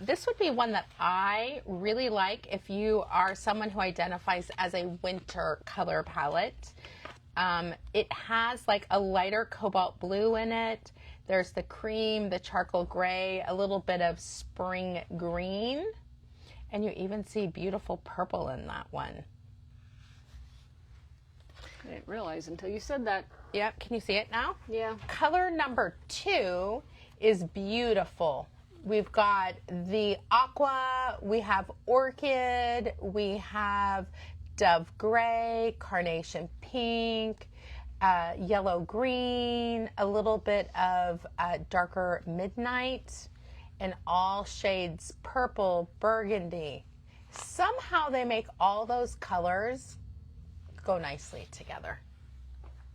This would be one that I really like if you are someone who identifies as a winter color palette. It has like a lighter cobalt blue in it. There's the cream, the charcoal gray, a little bit of spring green, and you even see beautiful purple in that one. I didn't realize until you said that. Yep, can you see it now? Yeah. Color number 2 is beautiful. We've got the aqua, we have orchid, we have dove gray, carnation pink, yellow green, a little bit of darker midnight, and all shades purple, burgundy. Somehow they make all those colors go nicely together.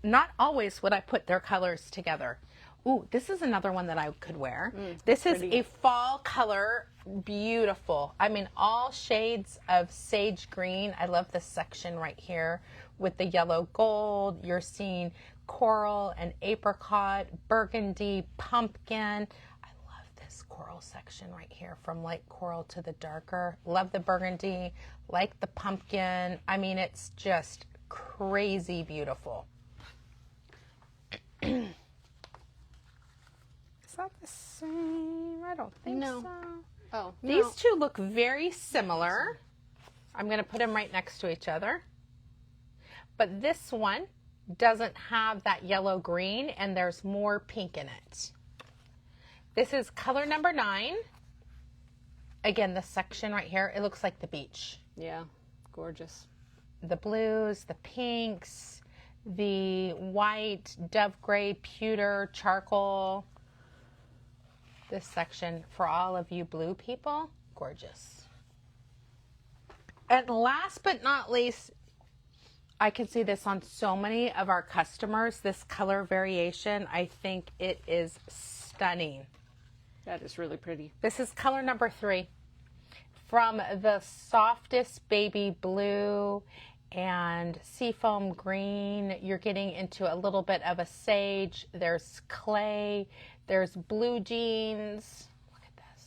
Not always would I put their colors together. Ooh, this is another one that I could wear. This is a fall color, beautiful. I mean, all shades of sage green. I love this section right here with the yellow gold. You're seeing coral and apricot, burgundy, pumpkin. I love this coral section right here from light coral to the darker. Love the burgundy, like the pumpkin. I mean, it's just crazy beautiful. Is that the same? I don't think so. Oh, These no. two look very similar. I'm going to put them right next to each other. But this one doesn't have that yellow green and there's more pink in it. This is color number 9. Again, the section right here, it looks like the beach. Yeah, gorgeous. The blues, the pinks, the white, dove gray, pewter, charcoal. This section for all of you blue people, gorgeous. And last but not least, I can see this on so many of our customers, this color variation. I think it is stunning. That is really pretty. This is color number 3. From the softest baby blue and seafoam green, you're getting into a little bit of a sage. There's clay. There's blue jeans. Look at this.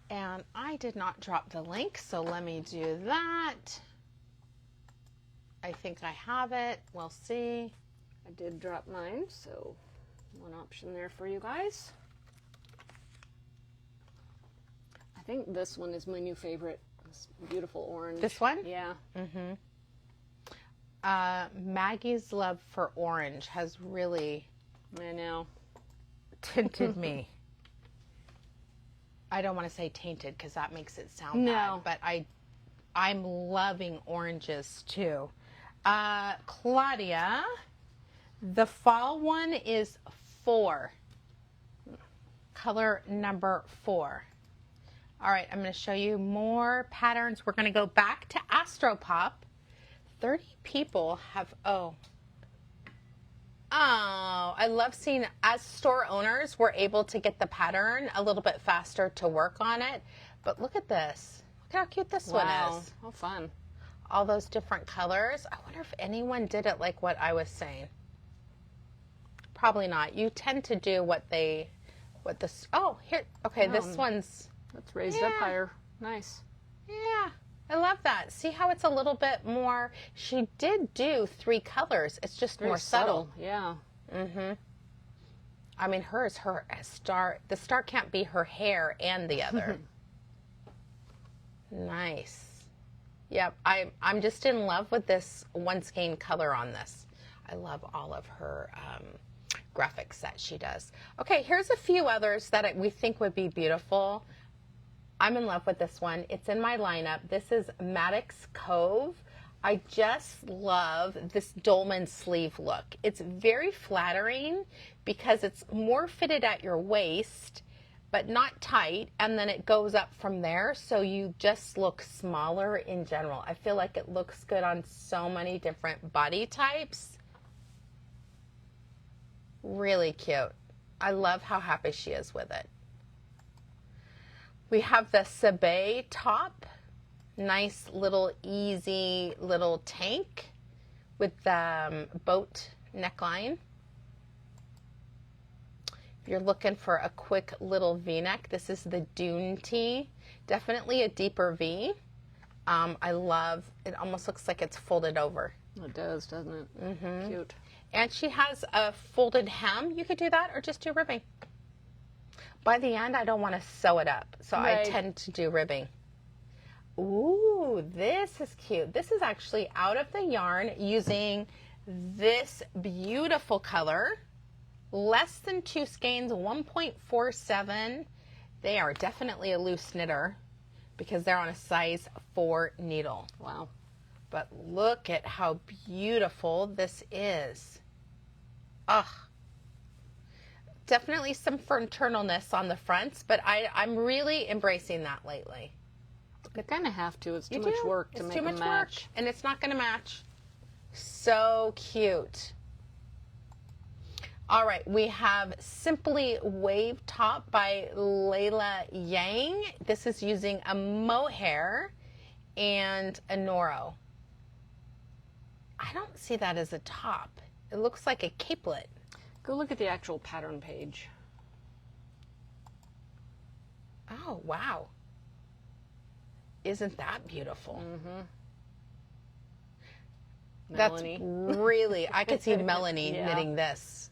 And I did not drop the link, so let me do that. I think I have it. We'll see. I did drop mine, so one option there for you guys. I think this one is my new favorite. This beautiful orange. This one? Yeah. Maggie's love for orange has really I know. tinted me. I don't want to say tainted because that makes it sound bad, but I'm loving oranges too. Claudia, the fall one is 4. Color number 4. All right, I'm going to show you more patterns. We're going to go back to Astropop. 30 people have, oh, I love seeing, as store owners, we're able to get the pattern a little bit faster to work on it. But look at this. Look how cute this one is. How fun. All those different colors. I wonder if anyone did it like what I was saying. Probably not. You tend to do what this, oh, here, okay, this one's. That's raised up higher. Nice. Yeah, I love that. See how it's a little bit more, she did do 3 colors. It's just Very more subtle. Yeah. I mean, her star, the star can't be her hair and the other. Nice. Yep, I'm just in love with this one-skein color on this. I love all of her graphics that she does. Okay, here's a few others that we think would be beautiful. I'm in love with this one. It's in my lineup. This is Maddox Cove. I just love this dolman sleeve look. It's very flattering because it's more fitted at your waist, but not tight, and then it goes up from there, so you just look smaller in general. I feel like it looks good on so many different body types. Really cute. I love how happy she is with it. We have the Sabe top. Nice little easy little tank with the boat neckline. If you're looking for a quick little V-neck, this is the Dune tee. Definitely a deeper V. I love, it almost looks like it's folded over. It does, doesn't it? Cute. And she has a folded hem. You could do that or just do ribbing. By the end, I don't want to sew it up, so I tend to do ribbing. Ooh, this is cute. This is actually out of the yarn using this beautiful color. Less than 2 skeins, 1.47. They are definitely a loose knitter because they're on a size 4 needle. Wow. But look at how beautiful this is. Ugh. Definitely some fraternalness on the fronts, but I'm really embracing that lately. You kind of have to. It's too much work to make them match. It's too much work, and it's not going to match. So cute. All right, we have Simply Wave Top by Layla Yang. This is using a mohair and a Noro. I don't see that as a top. It looks like a capelet. Go look at the actual pattern page. Oh, wow. Isn't that beautiful? Melanie. That's really, I could see Melanie knitting this.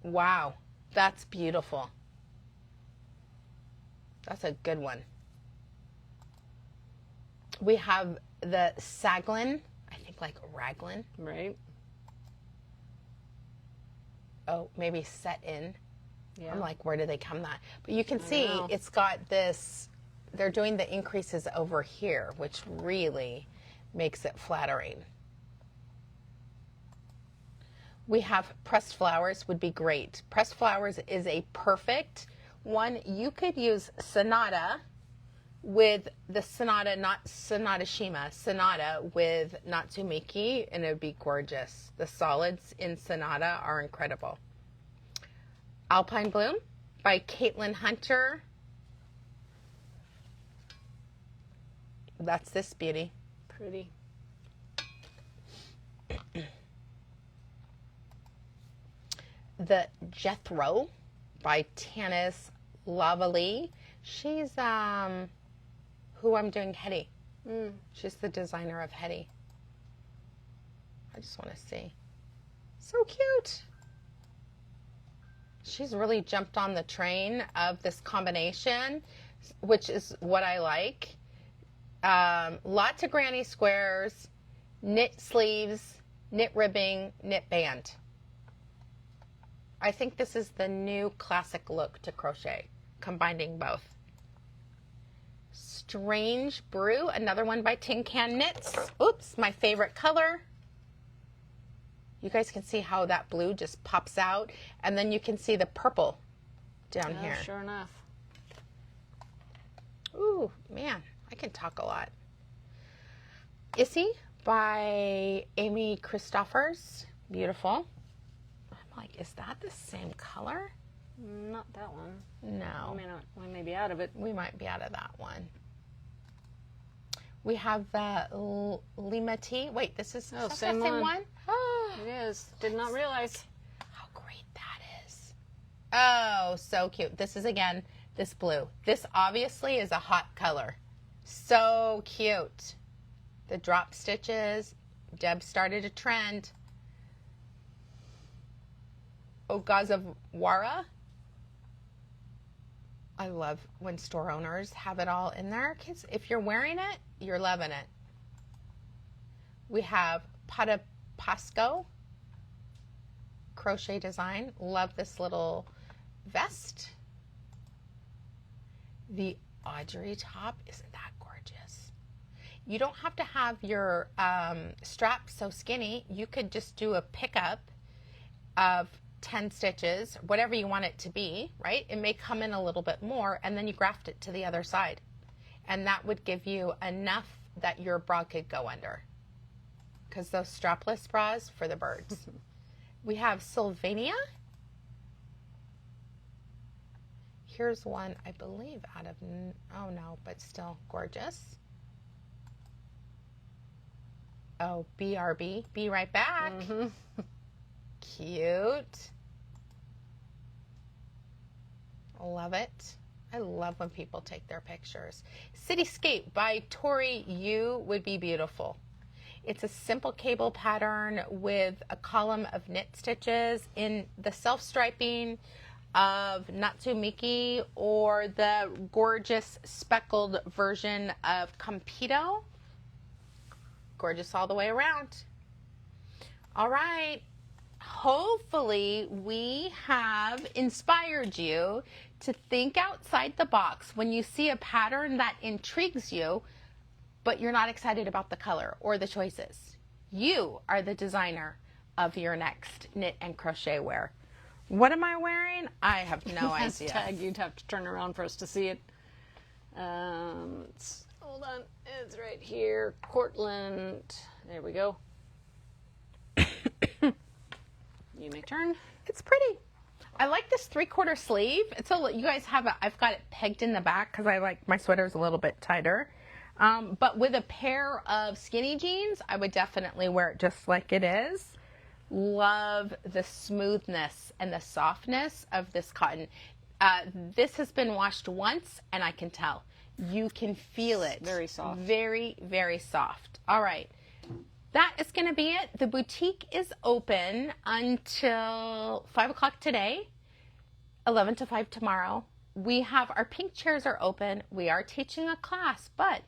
Wow, that's beautiful. That's a good one. We have the Saglin, I think like Raglan. Right. Oh, maybe set in. Yeah. I'm like, where do they come that? But you can see it's got this, they're doing the increases over here, which really makes it flattering. We have pressed flowers would be great. Pressed flowers is a perfect one. You could use Sonata with the Sonata, not Sonata Shima, Sonata with Natsumeki, and it would be gorgeous. The solids in Sonata are incredible. Alpine Bloom by Caitlin Hunter. That's this beauty. Pretty. The Jethro by Tanis Lavalley. She's who I'm doing Hetty. She's the designer of Hetty. I just want to see. So cute. She's really jumped on the train of this combination, which is what I like. Lots of granny squares, knit sleeves, knit ribbing, knit band. I think this is the new classic look to crochet, combining both. Strange Brew, another one by Tin Can Knits. Oops, my favorite color. You guys can see how that blue just pops out, and then you can see the purple down here. Sure enough. Ooh, man, I can talk a lot. Issy by Amy Christoffers. Beautiful. I'm like, is that the same color? Not that one. No. We may be out of it. We might be out of that one. We have the Lima Tea. Wait, this is the same one? Oh, it is. Did not realize. How great that is. Oh, so cute. This is, again, this blue. This obviously is a hot color. So cute. The drop stitches. Deb started a trend. Ogazawara. I love when store owners have it all in there. Kids, if you're wearing it, you're loving it. We have Patapasco crochet design. Love this little vest. The Audrey top, isn't that gorgeous? You don't have to have your strap so skinny. You could just do a pickup of 10 stitches, whatever you want it to be, right? It may come in a little bit more, and then you graft it to the other side. And that would give you enough that your bra could go under. Because those strapless bras for the birds. We have Sylvania. Here's one, I believe, out of, oh no, but still gorgeous. Oh, BRB, be right back. Cute. Love it. I love when people take their pictures. Cityscape by Tori Yu would be beautiful. It's a simple cable pattern with a column of knit stitches in the self-striping of Natsumeki or the gorgeous speckled version of Kompeito. Gorgeous all the way around. All right. Hopefully we have inspired you to think outside the box when you see a pattern that intrigues you, but you're not excited about the color or the choices. You are the designer of your next knit and crochet wear. What am I wearing? I have no idea. Tag, you'd have to turn around for us to see it. Hold on, it's right here. Cortlandt. There we go. You may turn. It's pretty. I like this 3/4 sleeve. It's a, you guys have I've got it pegged in the back because I like my sweater's a little bit tighter. But with a pair of skinny jeans, I would definitely wear it just like it is. Love the smoothness and the softness of this cotton. This has been washed once, and I can tell. You can feel it. Very soft. Very, very soft. All right. That is going to be it. The boutique is open until 5 o'clock today, 11 to 5 tomorrow. We have our pink chairs are open. We are teaching a class, but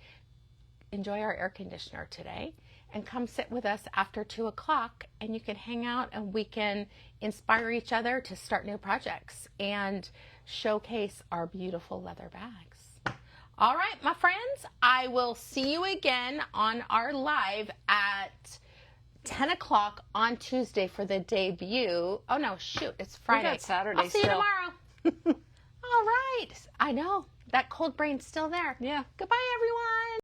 enjoy our air conditioner today and come sit with us after 2 o'clock, and you can hang out and we can inspire each other to start new projects and showcase our beautiful leather bags. All right, my friends, I will see you again on our live at 10 o'clock on Tuesday for the debut. Oh, no, shoot, it's Friday. We got Saturday I'll see you tomorrow. All right. I know. that cold brain's still there. Yeah. Goodbye, everyone.